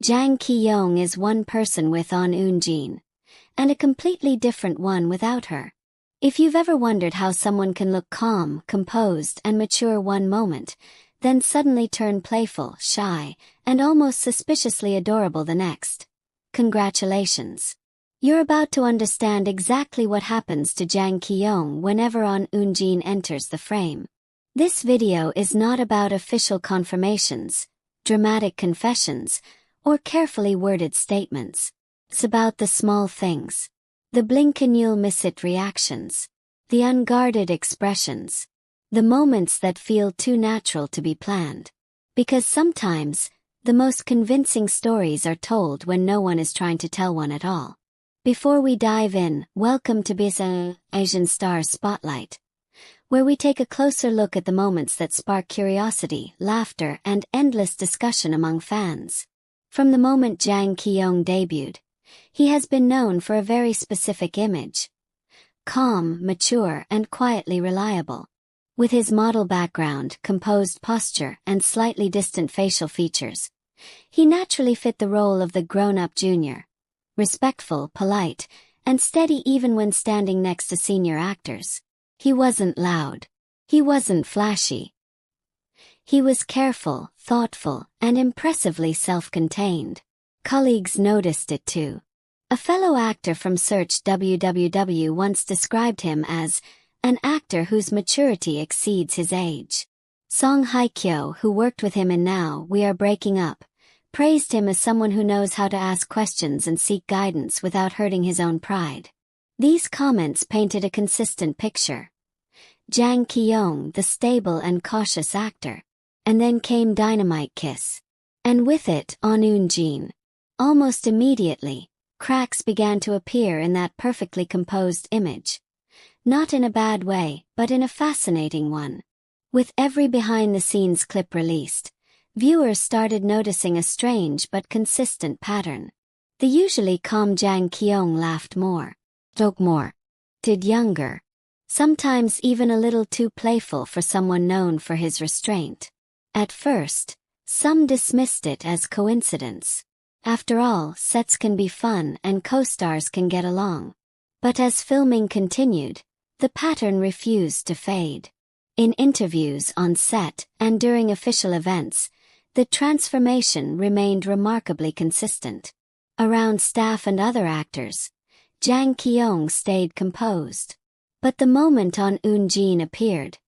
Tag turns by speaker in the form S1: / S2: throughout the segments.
S1: Jang Ki-yong is one person with Ahn Eun-jin, and a completely different one without her. If you've ever wondered how someone can look calm, composed, and mature one moment, then suddenly turn playful, shy, and almost suspiciously adorable the next, congratulations. You're about to understand exactly what happens to Jang Ki-yong whenever Ahn Eun-jin enters the frame. This video is not about official confirmations, dramatic confessions, or carefully worded statements. It's about the small things. The blink-and-you'll-miss-it reactions. The unguarded expressions. The moments that feel too natural to be planned. Because sometimes, the most convincing stories are told when no one is trying to tell one at all. Before we dive in, welcome to this Asian Star Spotlight, where we take a closer look at the moments that spark curiosity, laughter, and endless discussion among fans. From the moment Jang Ki-yong debuted, he has been known for a very specific image. Calm, mature, and quietly reliable. With his model background, composed posture, and slightly distant facial features, he naturally fit the role of the grown-up junior. Respectful, polite, and steady even when standing next to senior actors. He wasn't loud. He wasn't flashy. He was careful, thoughtful, and impressively self-contained. Colleagues noticed it too. A fellow actor from Search WWW once described him as an actor whose maturity exceeds his age. Song Hye-kyo, who worked with him in Now We Are Breaking Up, praised him as someone who knows how to ask questions and seek guidance without hurting his own pride. These comments painted a consistent picture. Jang Ki-yong, the stable and cautious actor. And then came Dynamite Kiss. And with it, Ahn Eun-jin. Almost immediately, cracks began to appear in that perfectly composed image. Not in a bad way, but in a fascinating one. With every behind-the-scenes clip released, viewers started noticing a strange but consistent pattern. The usually calm Jang Ki-yong laughed more, joked more, did younger, sometimes even a little too playful for someone known for his restraint. At first, some dismissed it as coincidence. After all, sets can be fun and co-stars can get along. But as filming continued, the pattern refused to fade. In interviews on set and during official events, the transformation remained remarkably consistent. Around staff and other actors, Jang Ki-yong stayed composed. But the moment Ahn Eun-jin appeared,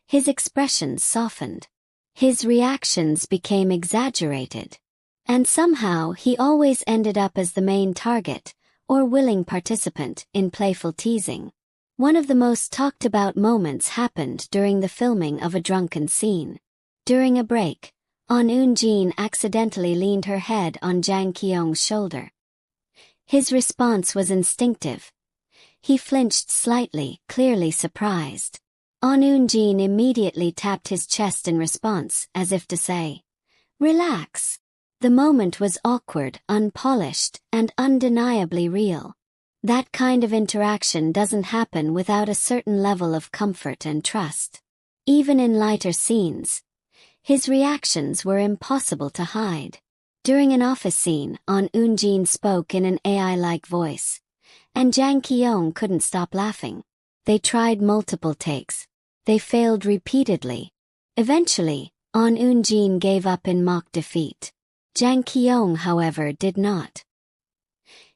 S1: his expressions softened. His reactions became exaggerated. And somehow he always ended up as the main target, or willing participant, in playful teasing. One of the most talked about moments happened during the filming of a drunken scene. During a break, Ahn Eun-jin accidentally leaned her head on Jang Ki-yong's shoulder. His response was instinctive. He flinched slightly, clearly surprised. Ahn Eun-jin immediately tapped his chest in response, as if to say, "Relax." The moment was awkward, unpolished, and undeniably real. That kind of interaction doesn't happen without a certain level of comfort and trust. Even in lighter scenes, his reactions were impossible to hide. During an office scene, Ahn Eun-jin spoke in an AI-like voice, and Jang Ki-yong couldn't stop laughing. They tried multiple takes. They failed repeatedly. Eventually, Ahn Eun-jin gave up in mock defeat. Jang Ki-yong, however, did not.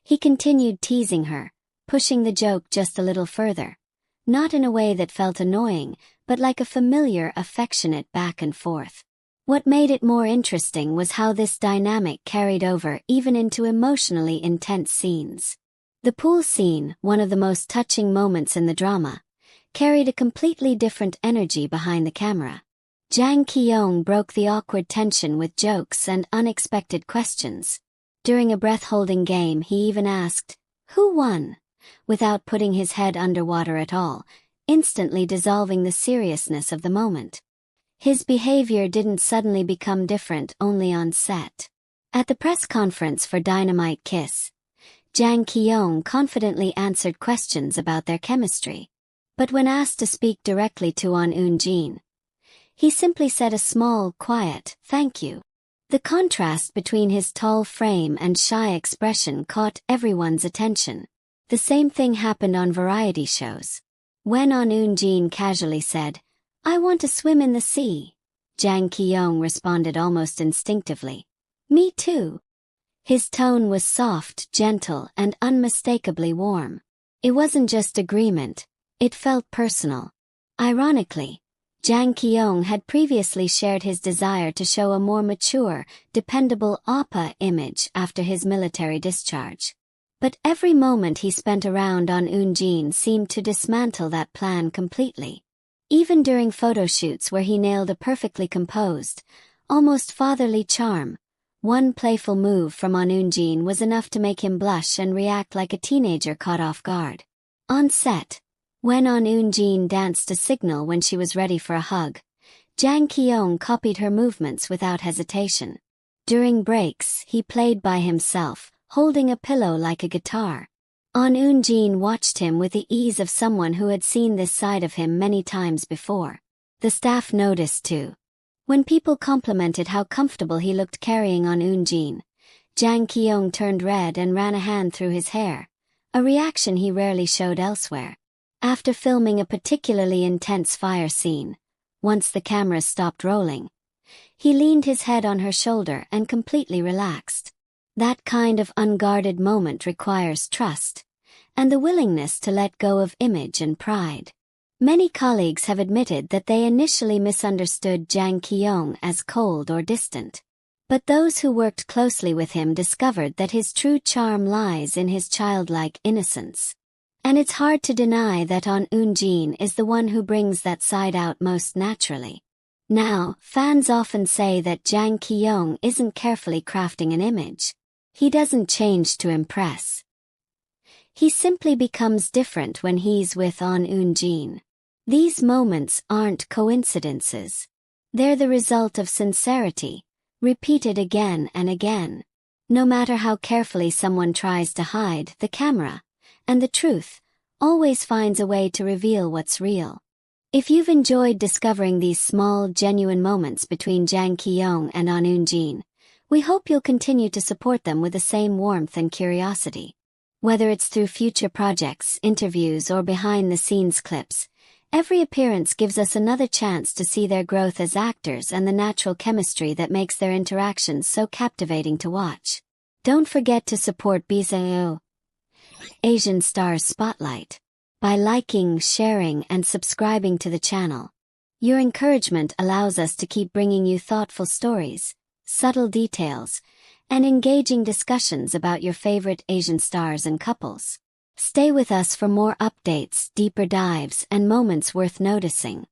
S1: He continued teasing her, pushing the joke just a little further. Not in a way that felt annoying, but like a familiar, affectionate back and forth. What made it more interesting was how this dynamic carried over even into emotionally intense scenes. The pool scene, one of the most touching moments in the drama, carried a completely different energy behind the camera. Jang Ki-yong broke the awkward tension with jokes and unexpected questions. During a breath-holding game, he even asked, "Who won?" without putting his head underwater at all, instantly dissolving the seriousness of the moment. His behavior didn't suddenly become different only on set. At the press conference for Dynamite Kiss, Jang Ki-yong confidently answered questions about their chemistry. But when asked to speak directly to Ahn Eun-jin, he simply said a small, quiet, "thank you." The contrast between his tall frame and shy expression caught everyone's attention. The same thing happened on variety shows. When Ahn Eun-jin casually said, "I want to swim in the sea," Jang Ki-yong responded almost instinctively, "Me too." His tone was soft, gentle, and unmistakably warm. It wasn't just agreement, it felt personal. Ironically, Jang Ki-yong had previously shared his desire to show a more mature, dependable oppa image after his military discharge. But every moment he spent around Ahn Eun-jin seemed to dismantle that plan completely. Even during photo shoots where he nailed a perfectly composed, almost fatherly charm, one playful move from Ahn Eun-jin was enough to make him blush and react like a teenager caught off guard. On set, when Ahn Eun-jin danced a signal when she was ready for a hug, Jang Ki-yong copied her movements without hesitation. During breaks, he played by himself, holding a pillow like a guitar. Ahn Eun-jin watched him with the ease of someone who had seen this side of him many times before. The staff noticed too. When people complimented how comfortable he looked carrying Ahn Eun-jin, Jang Ki-yong turned red and ran a hand through his hair, a reaction he rarely showed elsewhere. After filming a particularly intense fire scene, once the cameras stopped rolling, he leaned his head on her shoulder and completely relaxed. That kind of unguarded moment requires trust, and the willingness to let go of image and pride. Many colleagues have admitted that they initially misunderstood Jang Ki-yong as cold or distant. But those who worked closely with him discovered that his true charm lies in his childlike innocence. And it's hard to deny that Ahn Eun-jin is the one who brings that side out most naturally. Now, fans often say that Jang Ki-yong isn't carefully crafting an image. He doesn't change to impress. He simply becomes different when he's with Ahn Eun-jin. These moments aren't coincidences. They're the result of sincerity, repeated again and again. No matter how carefully someone tries to hide, the camera, and the truth, always finds a way to reveal what's real. If you've enjoyed discovering these small, genuine moments between Jang Ki-yong and Ahn Eun-jin, we hope you'll continue to support them with the same warmth and curiosity. Whether it's through future projects, interviews, or behind-the-scenes clips, every appearance gives us another chance to see their growth as actors and the natural chemistry that makes their interactions so captivating to watch. Don't forget to support BZO Asian Stars Spotlight by liking, sharing, and subscribing to the channel. Your encouragement allows us to keep bringing you thoughtful stories, subtle details, and engaging discussions about your favorite Asian stars and couples. Stay with us for more updates, deeper dives, and moments worth noticing.